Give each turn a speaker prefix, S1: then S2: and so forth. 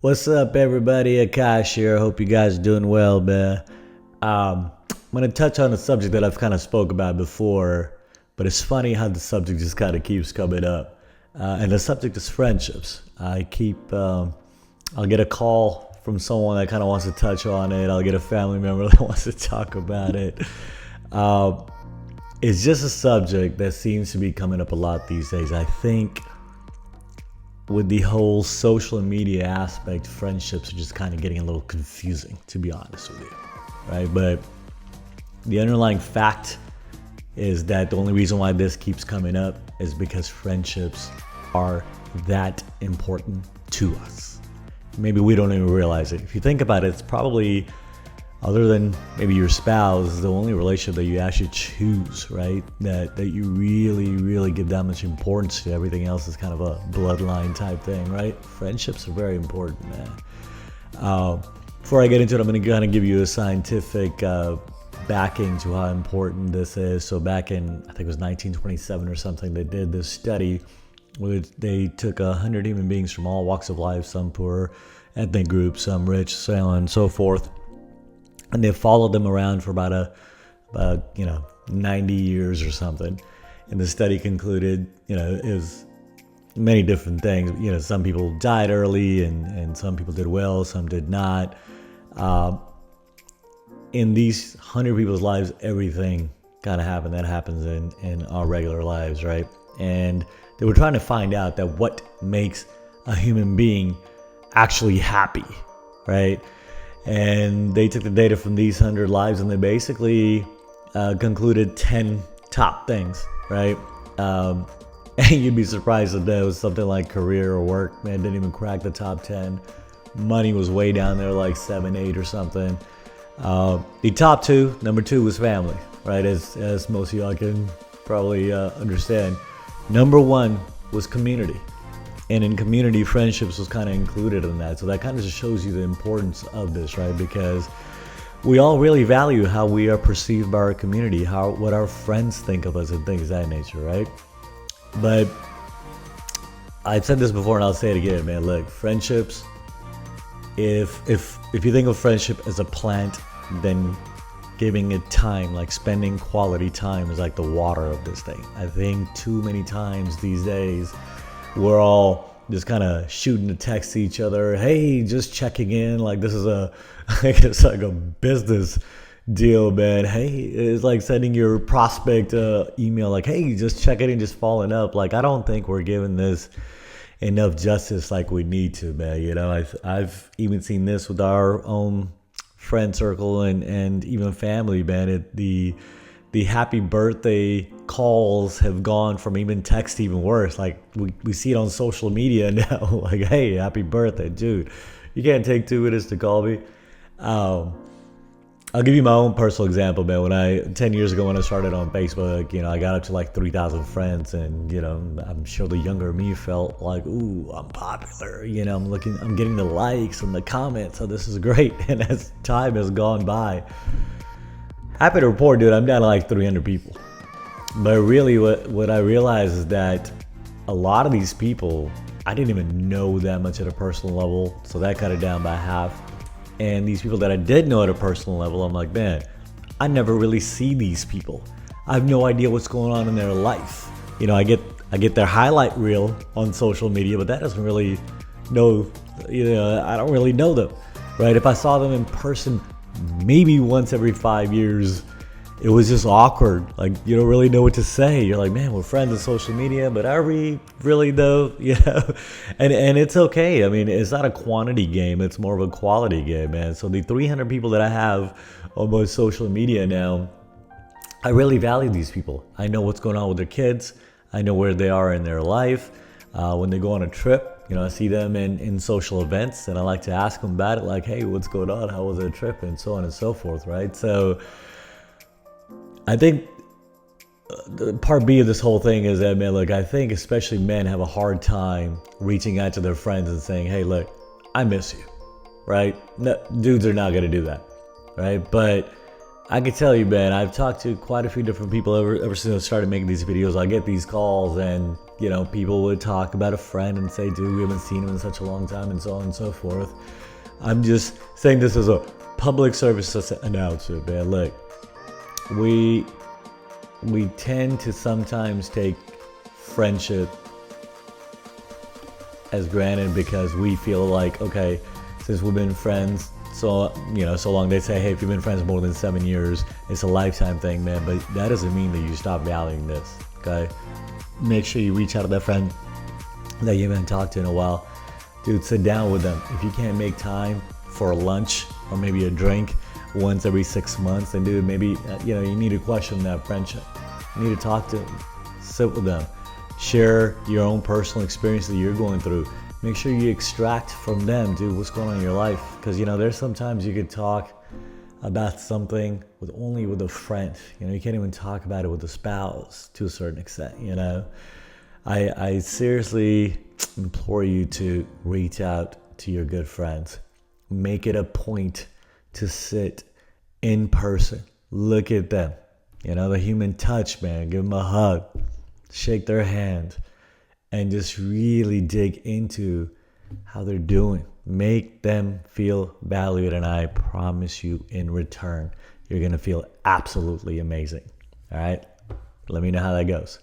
S1: What's up, everybody? Akash here. Hope you guys are doing well, man. I'm gonna touch on a subject that I've kind of spoke about before, but it's funny how the subject just kind of keeps coming up. And the subject is friendships. I'll get a call from someone that kind of wants to touch on it. I'll get a family member that wants to talk about it. It's just a subject that seems to be coming up a lot these days. I think with the whole social media aspect, friendships are just kind of getting a little confusing, to be honest with you, right? But the underlying fact is that the only reason why this keeps coming up is because friendships are that important to us. Maybe we don't even realize it. If you think about it, it's probably, other than maybe your spouse, the only relationship that you actually choose, right? That you really give that much importance to. Everything else is kind of a bloodline type thing, right? Friendships are very important, man. Before I get into it, I'm going to kind of give you a scientific backing to how important this is. So back in, I think it was 1927 or something, they did this study where they took 100 human beings from all walks of life, some poor ethnic groups, some rich, so on and so forth. And they followed them around for about 90 years or something. And the study concluded, it was many different things. Some people died early and some people did well, some did not. In these 100 people's lives, everything kind of happened that happens in our regular lives, right? And they were trying to find out that what makes a human being actually happy, right? And they took the data from these 100 lives and they basically concluded 10 top things, right? And you'd be surprised that there was something like career or work, man, didn't even crack the top 10. Money was way down there, like 7, 8 or something. The top two, number 2 was family, right? As most of y'all can probably understand. Number 1 was community. And in community, friendships was kind of included in that. So that kind of just shows you the importance of this, right? Because we all really value how we are perceived by our community, what our friends think of us and things of that nature, right? But I've said this before and I'll say it again, man. Look, friendships, if you think of friendship as a plant, then giving it time, like spending quality time, is like the water of this thing. I think too many times these days, we're all just kind of shooting a text to each other. Hey, just checking in. Like this is it's like a business deal, man. Hey, it's like sending your prospect email like, hey, just checking in, just following up. Like, I don't think we're giving this enough justice like we need to, man. I've even seen this with our own friend circle and even family, man. The happy birthday calls have gone from even text to even worse. Like we see it on social media now. Like, hey, happy birthday, dude. You can't take 2 minutes to call me. I'll give you my own personal example, man. 10 years ago when I started on Facebook, I got up to like 3,000 friends, and I'm sure the younger me felt like, ooh, I'm popular. I'm getting the likes and the comments, so this is great. And as time has gone by, happy to report, dude, I'm down to like 300 people. But really what I realized is that a lot of these people, I didn't even know that much at a personal level. So that cut it down by half. And these people that I did know at a personal level, I'm like, man, I never really see these people. I have no idea what's going on in their life. I get their highlight reel on social media, but that doesn't really know, I don't really know them, right? If I saw them in person, maybe once every 5 years, it was just awkward. Like, you don't really know what to say. You're like, man, we're friends on social media, but are we really though? And it's okay. I mean, it's not a quantity game. It's more of a quality game, man. So the 300 people that I have on my social media now, I really value these people. I know what's going on with their kids. I know where they are in their life. When they go on a trip, I see them in social events, and I like to ask them about it, like, hey, what's going on? How was the trip? And so on and so forth, right? So I think the part B of this whole thing is that, man, look, I think especially men have a hard time reaching out to their friends and saying, hey, look, I miss you, right? No, dudes are not going to do that, right? But I can tell you, man, I've talked to quite a few different people ever since I started making these videos. I get these calls, and people would talk about a friend and say, dude, we haven't seen him in such a long time, and so on and so forth. I'm just saying this as a public service announcement, man. Look, we tend to sometimes take friendship as granted because we feel like, okay, since we've been friends so long, they say, hey, if you've been friends more than 7 years, it's a lifetime thing, man. But that doesn't mean that you stop valuing this, okay? Make sure you reach out to that friend that you haven't talked to in a while. Dude, sit down with them. If you can't make time for a lunch or maybe a drink once every 6 months, then dude, maybe you need to question that friendship. You need to talk to them, sit with them, share your own personal experience that you're going through. Make sure you extract from them, dude, what's going on in your life. Because there's sometimes you could talk about something with a friend. You can't even talk about it with a spouse to a certain extent. I seriously implore you to reach out to your good friends. Make it a point to sit in person, look at them. The human touch, man. Give them a hug, shake their hand, and just really dig into how they're doing. Make them feel valued, and I promise you, in return, you're going to feel absolutely amazing. All right? Let me know how that goes.